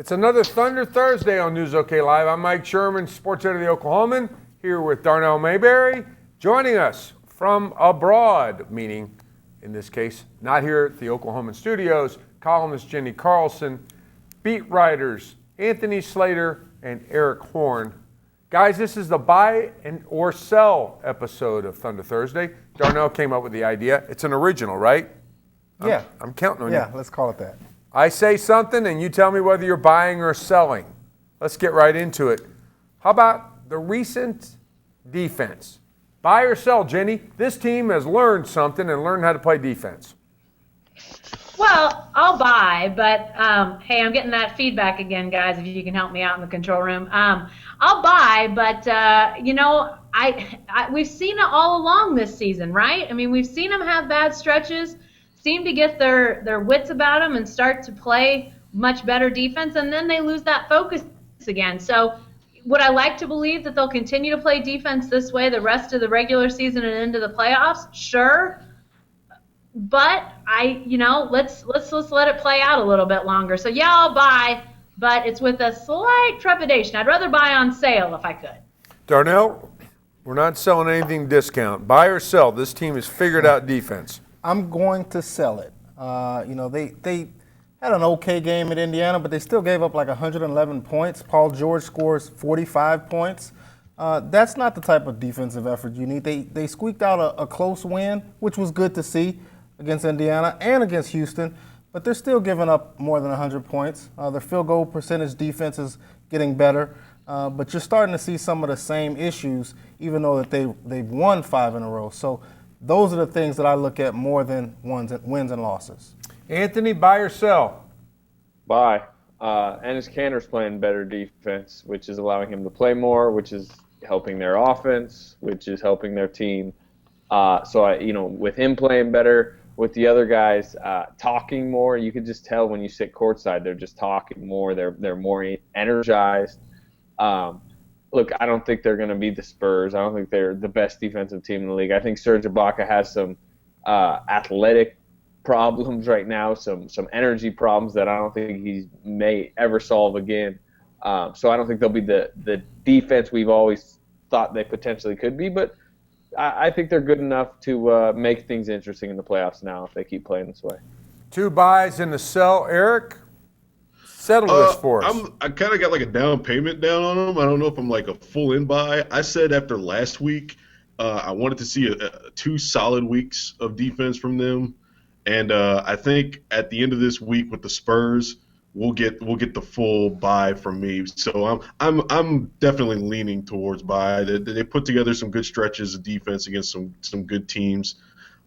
It's another Thunder Thursday on News OK Live. I'm Mike Sherman, sports editor of the Oklahoman, here with Darnell Mayberry, joining us from abroad, meaning, in this case, not here at the Oklahoman studios, columnist Jenny Carlson, beat writers Anthony Slater and Eric Horn. Guys, this is the buy and or sell episode of Thunder Thursday. Darnell came up with the idea. It's an original, right? Yeah. I'm counting on you. Yeah, let's call it that. I say something and you tell me whether you're buying or selling. Let's get right into it. How about the recent defense? Buy or sell, Jenny? This team has learned something and learned how to play defense. Well, I'll buy, but hey, I'm getting that feedback again, guys, if you can help me out in the control room. I'll buy, but, we've seen it all along this season, right? I mean, we've seen them have bad stretches, seem to get their wits about them and start to play much better defense, and then they lose that focus again. So would I like to believe that they'll continue to play defense this way the rest of the regular season and into the playoffs? Sure. But let's let it play out a little bit longer. So yeah, I'll buy, but it's with a slight trepidation. I'd rather buy on sale if I could. Darnell, we're not selling anything discount. Buy or sell. This team has figured out defense. I'm going to sell it. They had an okay game at Indiana, but they still gave up like 111 points. Paul George scores 45 points. That's not the type of defensive effort you need. They squeaked out a close win, which was good to see against Indiana and against Houston, but they're still giving up more than 100 points. Their field goal percentage defense is getting better, but you're starting to see some of the same issues, even though that they've won 5 in a row. So those are the things that I look at more than wins and losses. Anthony, buy or sell? Buy. Enes Kanter's playing better defense, which is allowing him to play more, which is helping their offense, which is helping their team. With him playing better, with the other guys talking more, you can just tell when you sit courtside, they're just talking more. They're more energized. Look, I don't think they're going to be the Spurs. I don't think they're the best defensive team in the league. I think Serge Ibaka has some athletic problems right now, some energy problems that I don't think he may ever solve again. So I don't think they'll be the defense we've always thought they potentially could be, but I think they're good enough to make things interesting in the playoffs now if they keep playing this way. 2 buys and a sell. Eric, settle this for us. I kind of got like a down payment down on them. I don't know if I'm like a full in buy. I said after last week I wanted to see 2 solid weeks of defense from them. And I think at the end of this week with the Spurs, we'll get the full buy from me. So I'm definitely leaning towards buy. They put together some good stretches of defense against some good teams,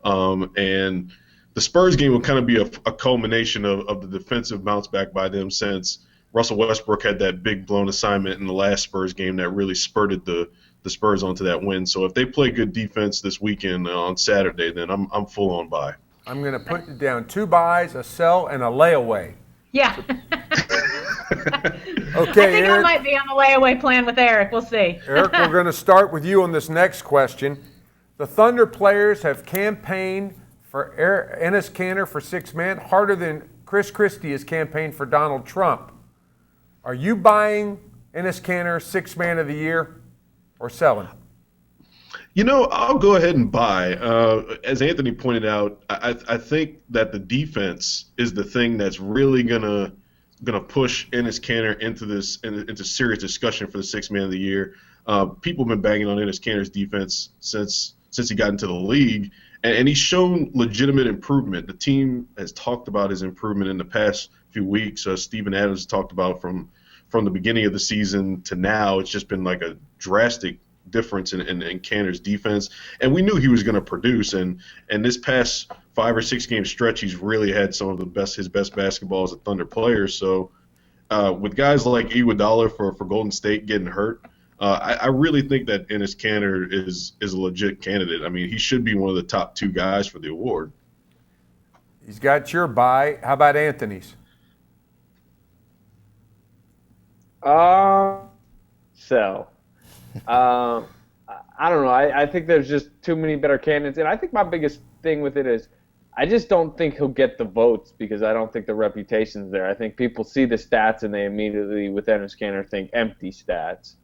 and the Spurs game will kind of be a culmination of the defensive bounce back by them, since Russell Westbrook had that big blown assignment in the last Spurs game that really spurted the Spurs onto that win. So if they play good defense this weekend on Saturday, then I'm full on buy. I'm going to put it down 2 buys, a sell, and a layaway. Yeah. Okay, I think Eric, I might be on the layaway plan with Eric. We'll see. Eric, we're going to start with you on this next question. The Thunder players have campaigned for Enes Kanter for 6 man harder than Chris Christie has campaigned for Donald Trump. Are you buying Enes Kanter 6 man of the year or selling? I'll go ahead and buy. As Anthony pointed out, I think that the defense is the thing that's really gonna push Enes Kanter into serious discussion for the 6 man of the year. People have been banging on Enes Kanter's defense since he got into the league, and he's shown legitimate improvement. The team has talked about his improvement in the past few weeks. Steven Adams talked about from the beginning of the season to now. It's just been like a drastic difference in Kanter's defense, and we knew he was going to produce. And this past 5 or 6 game stretch, he's really had some of his best basketball as a Thunder player. So with guys like Iguodala for Golden State getting hurt, I really think that Enes Kanter is a legit candidate. I mean, he should be one of the top 2 guys for the award. He's got your buy. How about Anthony's? Sell. I don't know. I think there's just too many better candidates. And I think my biggest thing with it is I just don't think he'll get the votes because I don't think the reputation's there. I think people see the stats and they immediately, with Enes Kanter, think empty stats.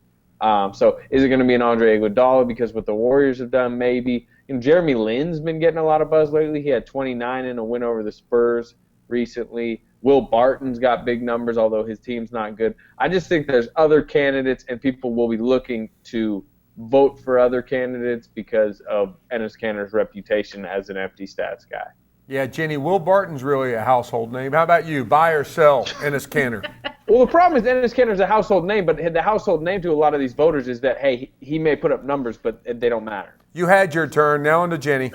So is it going to be an Andre Iguodala because what the Warriors have done? Maybe. Jeremy Lin's been getting a lot of buzz lately. He had 29 in a win over the Spurs recently. Will Barton's got big numbers, although his team's not good. I just think there's other candidates, and people will be looking to vote for other candidates because of Enes Kanter's reputation as an empty stats guy. Yeah, Jenny, Will Barton's really a household name. How about you? Buy or sell Enes Kanter? Well, the problem is Enes Kanter's a household name, but the household name to a lot of these voters is that, hey, he may put up numbers, but they don't matter. You had your turn. Now on to Jenny.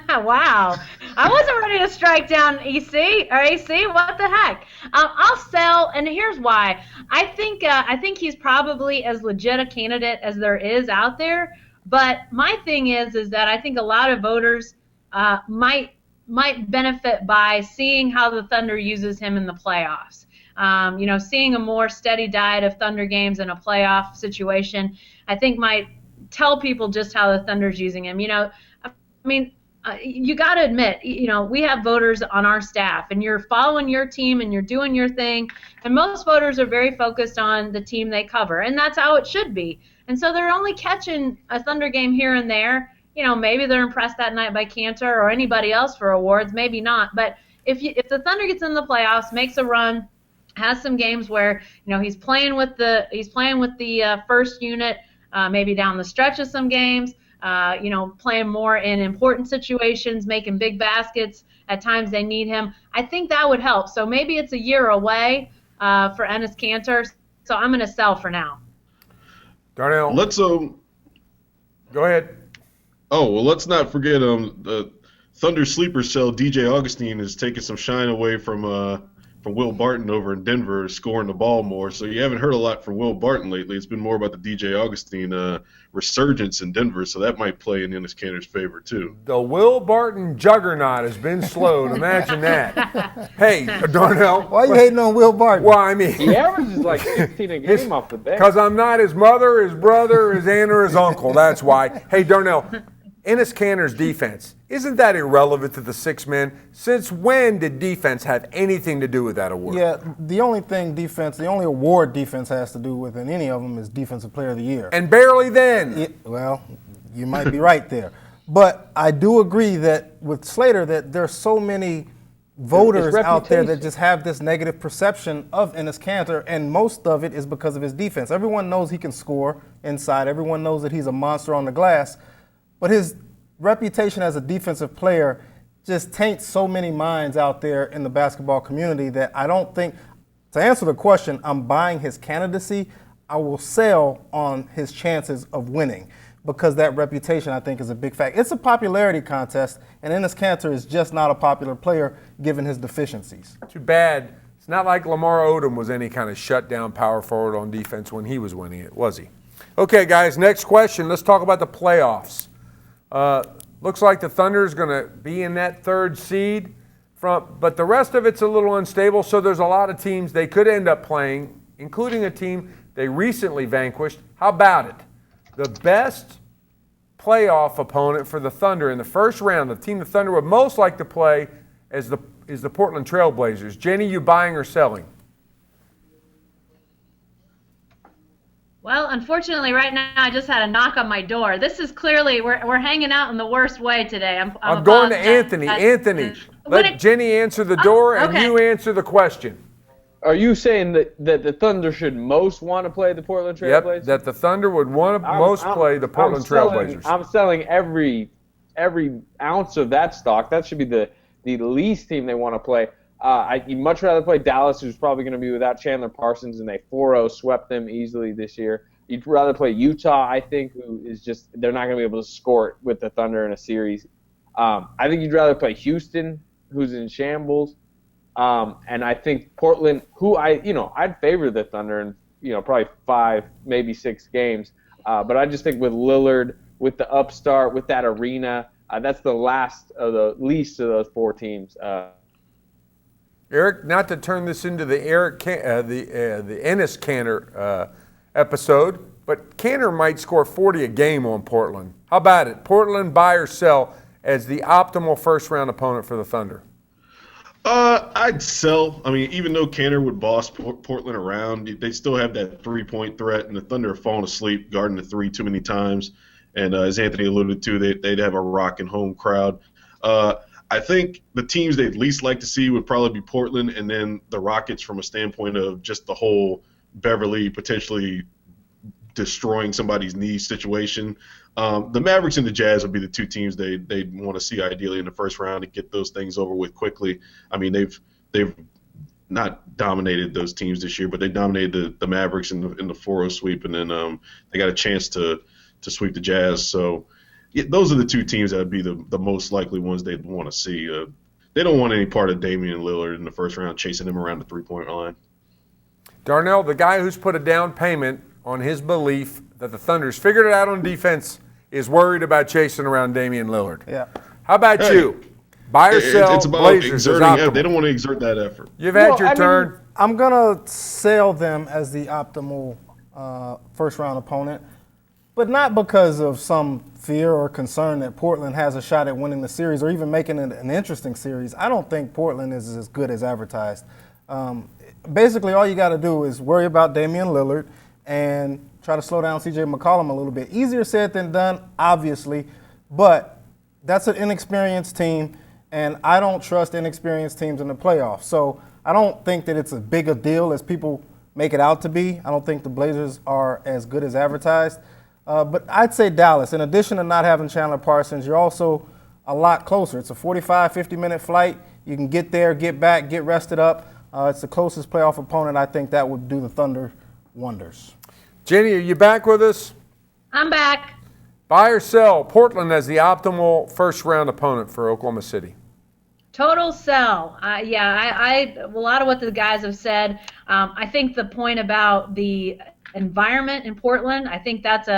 Wow. I wasn't ready to strike down EC or AC. What the heck? I'll sell, and here's why. I think he's probably as legit a candidate as there is out there. But my thing is that I think a lot of voters might benefit by seeing how the Thunder uses him in the playoffs. Seeing a more steady diet of Thunder games in a playoff situation, I think might tell people just how the Thunder's using him. You got to admit, we have voters on our staff, and you're following your team and you're doing your thing, and most voters are very focused on the team they cover, and that's how it should be. And so they're only catching a Thunder game here and there. Maybe they're impressed that night by Kanter or anybody else for awards, maybe not. But if the Thunder gets in the playoffs, makes a run, has some games where he's playing with the first unit, maybe down the stretch of some games. Playing more in important situations, making big baskets at times they need him. I think that would help. So maybe it's a year away for Enes Kanter. So I'm going to sell for now. Darnell, Let's go ahead. Oh well, let's not forget the Thunder sleeper cell. DJ Augustine is taking some shine away from Will Barton over in Denver, scoring the ball more. So you haven't heard a lot from Will Barton lately. It's been more about the DJ Augustine resurgence in Denver, so that might play in Enes Kanter's favor too. The Will Barton juggernaut has been slowed. Imagine that. Hey, Darnell. Why are you hating on Will Barton? Well, I mean, He averages like 16 a game off the bench. because I'm not his mother, his brother, his aunt, or his uncle. That's why. Hey, Darnell, Enes Kanter's defense, isn't that irrelevant to the six men? Since when did defense have anything to do with that award? Yeah, the only award defense has to do with in any of them is Defensive Player of the Year. And barely then. Well, you might be right there. But I do agree that with Slater that there's so many voters out there that just have this negative perception of Enes Kanter, and most of it is because of his defense. Everyone knows he can score inside. Everyone knows that he's a monster on the glass. But his reputation as a defensive player just taints so many minds out there in the basketball community that I don't think, to answer the question, I'm buying his candidacy. I will sell on his chances of winning because that reputation, I think, is a big fact. It's a popularity contest, and Enes Kanter is just not a popular player given his deficiencies. Too bad. It's not like Lamar Odom was any kind of shutdown power forward on defense when he was winning it, was he? Okay, guys, next question. Let's talk about the playoffs. Looks like the Thunder is going to be in that third seed, but the rest of it's a little unstable, so there's a lot of teams they could end up playing, including a team they recently vanquished. How about it? The best playoff opponent for the Thunder in the first round, the team the Thunder would most like to play is the Portland Trail Blazers. Jenny, you buying or selling? Well, unfortunately, right now I just had a knock on my door. This is clearly we're hanging out in the worst way today. I'm going to Anthony. Anthony, let Jenny answer the door, and you answer the question. Are you saying that the Thunder should most want to play the Portland Trail Blazers? That the Thunder would want to most play the Portland Trail Blazers. I'm selling every ounce of that stock. That should be the least team they want to play. I'd much rather play Dallas, who's probably going to be without Chandler Parsons, and they 4-0 swept them easily this year. You'd rather play Utah, I think, who is just – they're not going to be able to score with the Thunder in a series. I think you'd rather play Houston, who's in shambles. And I think Portland, who I'd favor the Thunder in, probably 5, maybe 6 games. But I just think with Lillard, with the upstart, with that arena, that's the least of those 4 teams. Eric, not to turn this into the Enes Kanter episode, but Kanter might score 40 a game on Portland. How about it? Portland, buy or sell? as the optimal first-round opponent for the Thunder? I'd sell. I mean, even though Canner would boss Portland around, they still have that three-point threat, and the Thunder have fallen asleep guarding the three too many times. And as Anthony alluded to, they'd have a rocking home crowd. I think the teams they'd least like to see would probably be Portland, and then the Rockets from a standpoint of just the whole Beverly potentially destroying somebody's knee situation. The Mavericks and the Jazz would be the two teams they'd want to see ideally in the first round to get those things over with quickly. I mean, they've not dominated those teams this year, but they dominated the Mavericks in the 4-0 sweep, and then they got a chance to sweep the Jazz. So yeah, those are the two teams that would be the most likely ones they'd want to see. They don't want any part of Damian Lillard in the first round chasing him around the three-point line. Darnell, the guy who's put a down payment on his belief that the Thunder's figured it out on defense is worried about chasing around Damian Lillard. Yeah. How about you? Buy or sell? It's about Blazers is exerting. optimal. They don't want to exert that effort. You've had your turn. I'm going to sell them as the optimal first-round opponent, but not because of some fear or concern that Portland has a shot at winning the series or even making it an interesting series. I don't think Portland is as good as advertised. Basically, all you got to do is worry about Damian Lillard and try to slow down C.J. McCollum a little bit. Easier said than done, obviously, but that's an inexperienced team, and I don't trust inexperienced teams in the playoffs. So I don't think that it's as big a deal as people make it out to be. I don't think the Blazers are as good as advertised. But I'd say Dallas. In addition to not having Chandler Parsons, you're also a lot closer. It's a 45, 50-minute flight. You can get there, get back, get rested up. It's the closest playoff opponent. I think that would do the Thunder wonders. Jenny, are you back with us? I'm back. Buy or sell? Portland as the optimal first-round opponent for Oklahoma City. Total sell. I a lot of what the guys have said. I think the point about the environment in Portland, I think that's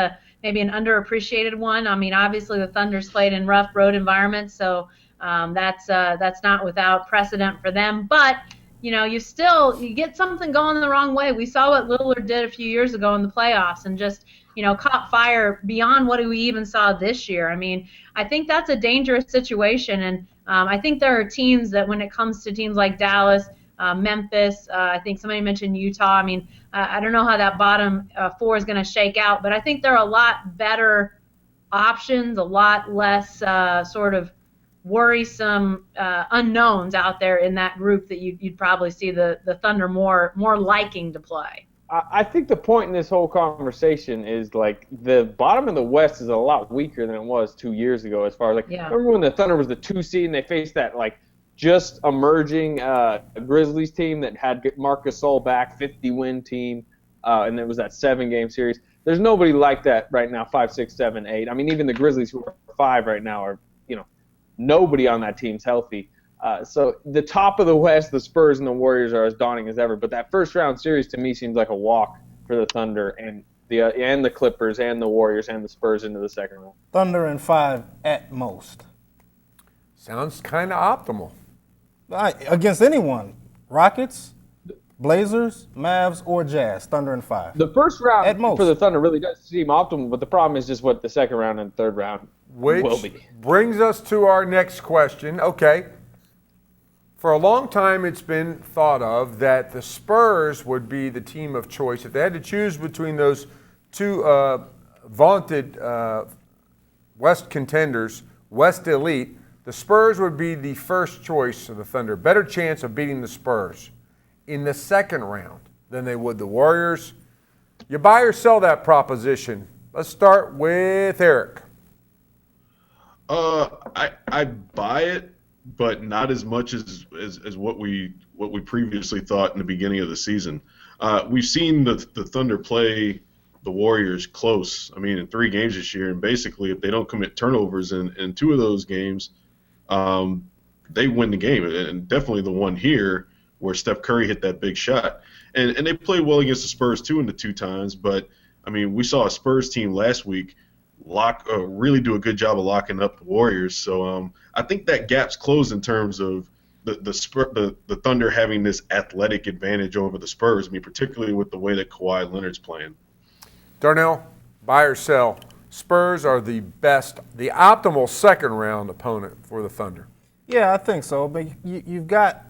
maybe an underappreciated one. I mean, obviously the Thunder's played in rough road environments, so that's not without precedent for them. But you get something going the wrong way. We saw what Lillard did a few years ago in the playoffs and just, caught fire beyond what we even saw this year. I mean, I think that's a dangerous situation. And I think there are teams that when it comes to teams like Dallas, Memphis, I think somebody mentioned Utah. I mean, I don't know how that bottom four is going to shake out, but I think there are a lot better options, a lot less sort of worrisome unknowns out there in that group that you'd probably see the Thunder more liking to play. I think the point in this whole conversation is like the bottom of the West is a lot weaker than it was 2 years ago. As far as remember when the Thunder was the 2 seed and they faced that like just emerging Grizzlies team that had Marc Gasol back, 50-win team, and it was that 7-game series. There's nobody like that right now. 5, 6, 7, 8. I mean, even the Grizzlies who are 5 right now are nobody on that team's healthy. So the top of the West, the Spurs and the Warriors are as daunting as ever. But that first-round series to me seems like a walk for the Thunder and the Clippers and the Warriors and the Spurs into the second round. Thunder in 5 at most. Sounds kind of optimal. Against anyone. Rockets, Blazers, Mavs, or Jazz. Thunder in 5. The first round at most for the Thunder really does seem optimal, but the problem is just what the second round and third round will be. Which brings us to our next question. Okay. For a long time, it's been thought of that the Spurs would be the team of choice. If they had to choose between those two vaunted West contenders, West elite, the Spurs would be the first choice of the Thunder. Better chance of beating the Spurs in the second round than they would the Warriors. You buy or sell that proposition? Let's start with Eric. I buy it, but not as much as what we previously thought in the beginning of the season. We've seen the Thunder play the Warriors close. I mean, in 3 games this year, and basically if they don't commit turnovers in 2 of those games, they win the game. And definitely the one here where Steph Curry hit that big shot. And they played well against the Spurs too in the 2 times. But I mean, we saw a Spurs team last week really do a good job of locking up the Warriors. So I think that gap's closed in terms of the Thunder having this athletic advantage over the Spurs. I mean, particularly with the way that Kawhi Leonard's playing. Darnell, buy or sell? Spurs are the optimal second round opponent for the Thunder? Yeah, I think so. But you've got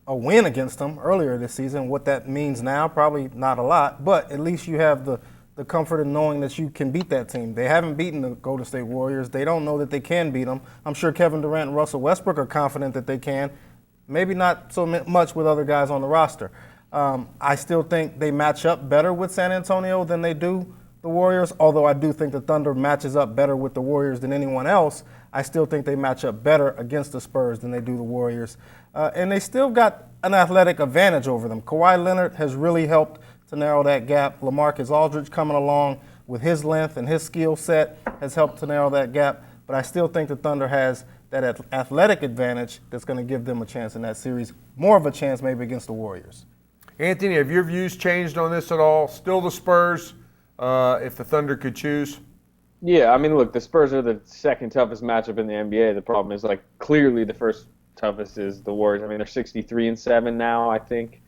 a win against them earlier this season. What that means now, probably not a lot, but at least you have the comfort in knowing that you can beat that team. They haven't beaten the Golden State Warriors. They don't know that they can beat them. I'm sure Kevin Durant and Russell Westbrook are confident that they can. Maybe not so much with other guys on the roster. I still think they match up better with San Antonio than they do the Warriors, although I do think the Thunder matches up better with the Warriors than anyone else. I still think they match up better against the Spurs than they do the Warriors. And they still got an athletic advantage over them. Kawhi Leonard has really helped to narrow that gap. LaMarcus Aldridge coming along with his length and his skill set has helped to narrow that gap. But I still think the Thunder has that athletic advantage that's going to give them a chance in that series, more of a chance maybe against the Warriors. Anthony, have your views changed on this at all? Still the Spurs, if the Thunder could choose? Yeah, I mean, look, the Spurs are the second toughest matchup in the NBA. The problem is, like, clearly the first toughest is the Warriors. I mean, they're 63-7 now, I think,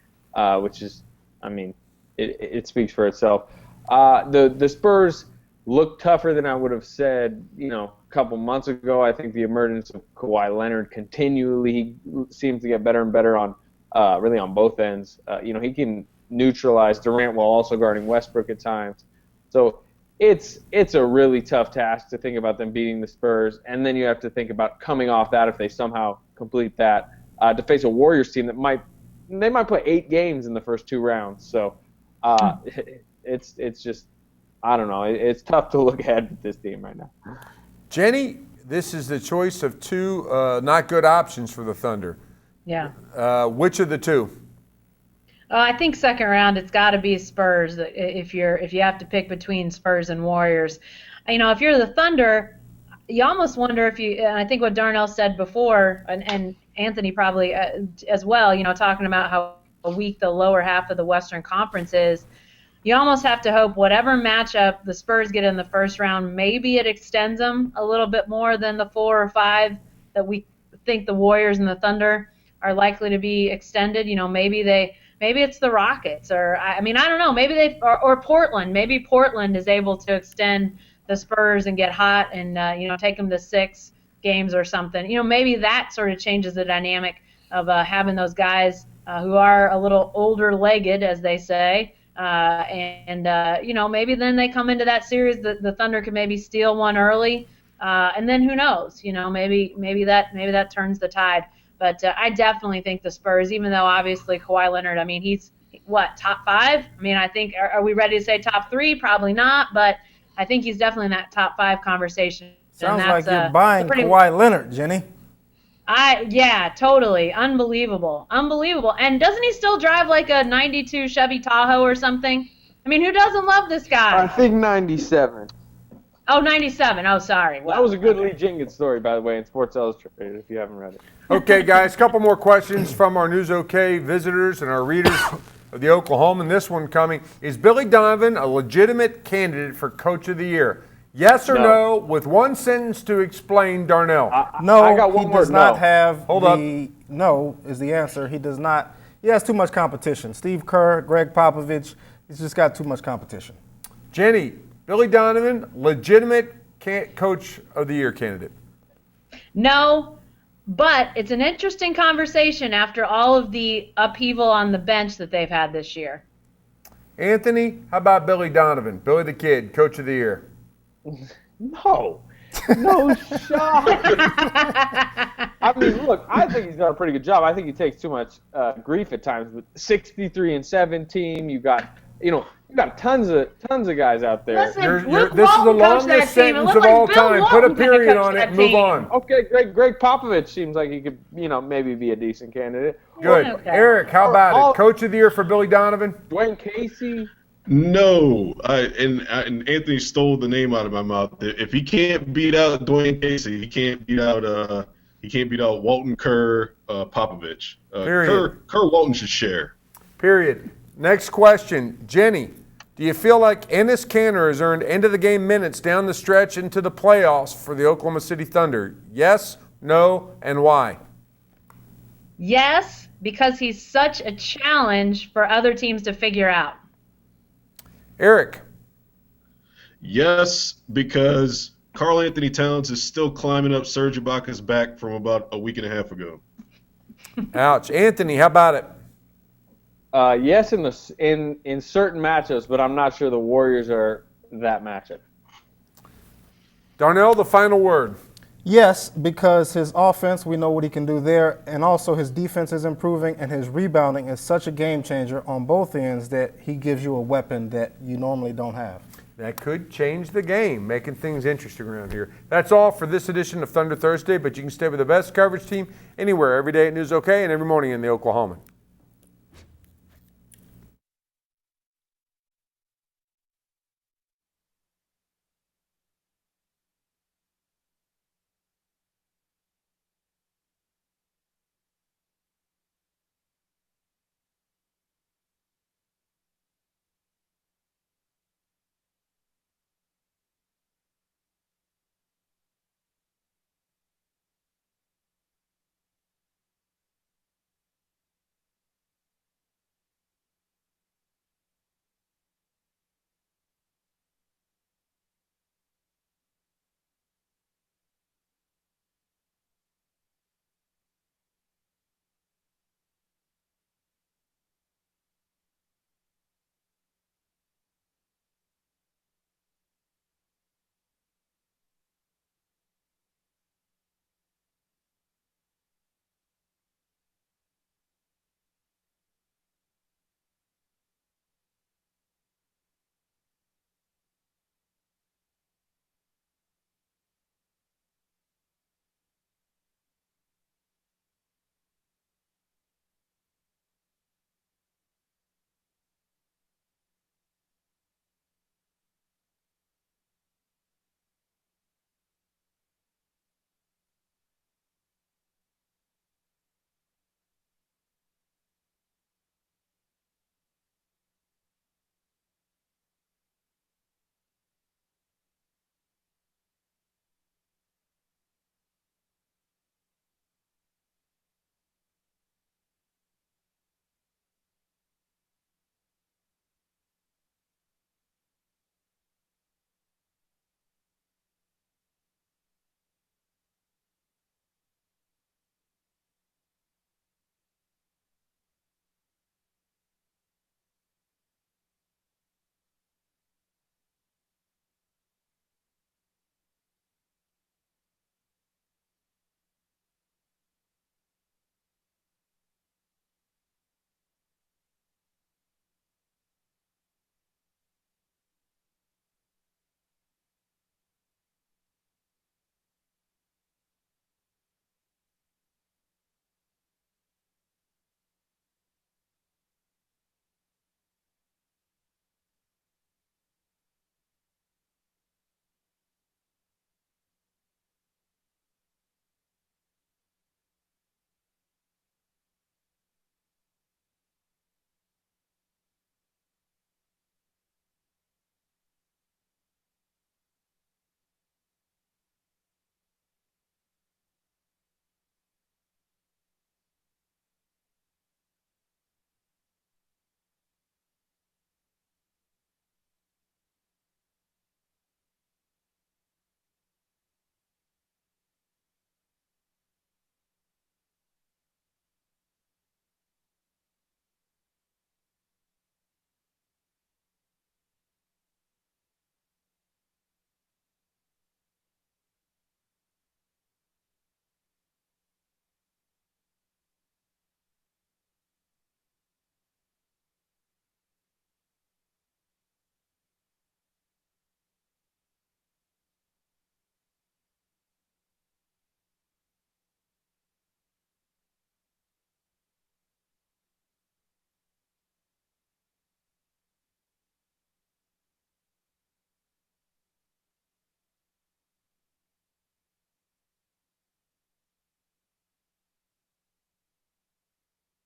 which is, I mean, it speaks for itself. The Spurs look tougher than I would have said, a couple months ago. I think the emergence of Kawhi Leonard continually seems to get better and better on really on both ends. He can neutralize Durant while also guarding Westbrook at times. So it's a really tough task to think about them beating the Spurs, and then you have to think about coming off that if they somehow complete that to face a Warriors team that might play 8 games in the first 2 rounds. So it's just, I don't know. It's tough to look ahead at this team right now. Jenny, this is the choice of 2 not good options for the Thunder. Yeah. Which of the 2? I think second round it's got to be Spurs if you have to pick between Spurs and Warriors. If you're the Thunder, you almost wonder if you. And I think what Darnell said before, and Anthony probably as well. Talking about how weak the lower half of the Western Conference is. You almost have to hope whatever matchup the Spurs get in the first round, maybe it extends them a little bit more than the 4 or 5 that we think the Warriors and the Thunder are likely to be extended. Maybe it's the Rockets, or I don't know. Maybe or Portland. Maybe Portland is able to extend the Spurs and get hot and take them to 6 games or something. Maybe that sort of changes the dynamic of having those guys who are a little older-legged, as they say, maybe then they come into that series. The Thunder could maybe steal one early, and then who knows? Maybe that turns the tide. But I definitely think the Spurs, even though obviously Kawhi Leonard, he's top 5? I think, are we ready to say top 3? Probably not, but I think he's definitely in that top 5 conversation. Sounds like you're buying Kawhi Leonard, Jenny. Yeah, totally. Unbelievable. And doesn't he still drive like a 92 Chevy Tahoe or something? Who doesn't love this guy? I think 97. Oh, 97. Oh, sorry. That was a good Lee Jenkins story, by the way, in Sports Illustrated, if you haven't read it. Okay, guys, a couple more questions from our News OK visitors and our readers of the Oklahoman. This one coming. Is Billy Donovan a legitimate candidate for Coach of the Year? Yes or no, with one sentence to explain, Darnell. No, I got one he word, does not no. have Hold the – no is the answer. He does not – he has too much competition. Steve Kerr, Greg Popovich, he's just got too much competition. Jenny, Billy Donovan, legitimate Coach of the Year candidate? No, but it's an interesting conversation after all of the upheaval on the bench that they've had this year. Anthony, how about Billy Donovan, Billy the Kid, Coach of the Year? No shot. Look, I think he's done a pretty good job. I think he takes too much grief at times. With 63-7 team, you got tons of guys out there. Listen, This is the longest sentence of all time. Put a period on it and move on. Okay, Greg Popovich seems like he could, maybe be a decent candidate. Good. Okay. Eric, how about it? Coach of the Year for Billy Donovan? Dwayne Casey. No, and Anthony stole the name out of my mouth. If he can't beat out Dwayne Casey, he can't beat out Walton, Kerr, Popovich. Period. Kerr Walton should share. Period. Next question. Jenny, do you feel like Enes Kanter has earned end-of-the-game minutes down the stretch into the playoffs for the Oklahoma City Thunder? Yes, no, and why? Yes, because he's such a challenge for other teams to figure out. Eric. Yes, because Karl Anthony Towns is still climbing up Serge Ibaka's back from about a week and a half ago. Ouch. Anthony, how about it? Yes, in certain matchups, but I'm not sure the Warriors are that matchup. Darnell, the final word. Yes, because his offense, we know what he can do there, and also his defense is improving, and his rebounding is such a game changer on both ends that he gives you a weapon that you normally don't have. That could change the game, making things interesting around here. That's all for this edition of Thunder Thursday, but you can stay with the best coverage team anywhere, every day at News OK and every morning in the Oklahoman.